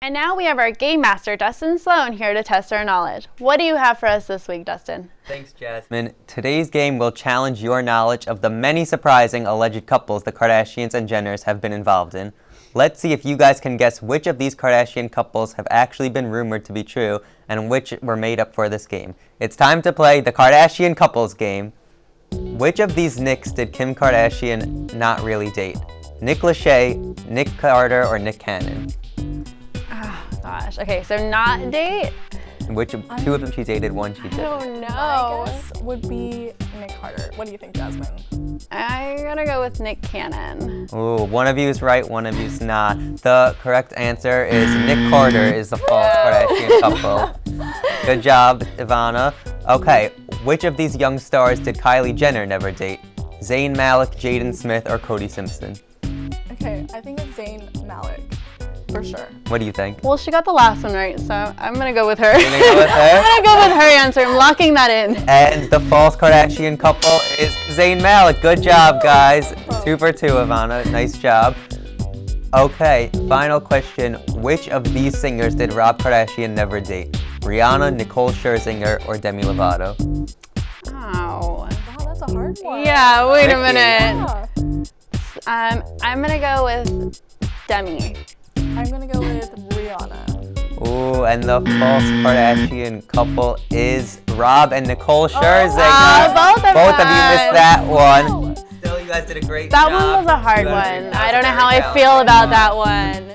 And now we have our game master, Dustin and Sloane, here to test our knowledge. What do you have for us this week, Dustin? Thanks, Jasmine. Today's game will challenge your knowledge of the many surprising alleged couples the Kardashians and Jenners have been involved in. Let's see if you guys can guess which of these Kardashian couples have actually been rumored to be true and which were made up for this game. It's time to play the Kardashian couples game. Which of these Nicks did Kim Kardashian not really date? Nick Lachey, Nick Carter, or Nick Cannon? Oh, gosh. Okay, so not date? Which two of them she dated, one she didn't. I don't know. My guess would be Nick Carter. What do you think, Jasmine? I'm gonna go with Nick Cannon. Ooh, one of you is right, one of you is not. The correct answer is Nick Carter is the false Kardashian couple. Good job, Ivana. Okay, which of these young stars did Kylie Jenner never date? Zayn Malik, Jaden Smith, or Cody Simpson? Okay, I think it's Zayn Malik, for sure. What do you think? Well, she got the last one right, so I'm gonna go with her. You're gonna go with her? I'm gonna go with her answer. I'm locking that in. And the false Kardashian couple is Zayn Malik. Good job, guys. 2 for 2, Ivana. Nice job. Okay, final question. Which of these singers did Rob Kardashian never date? Rihanna, Nicole Scherzinger, or Demi Lovato? Oh. Wow, that's a hard one. Yeah, wait a Tricky. minute. Yeah. I'm gonna go with Demi. I'm gonna go with Rihanna. Ooh, and the false Kardashian couple is Rob and Nicole Scherzinger. both of Both of you us. missed that one. Still, you guys did a great That job. one was a hard You guys one. did- I don't know that how was a I very feel about challenging that one.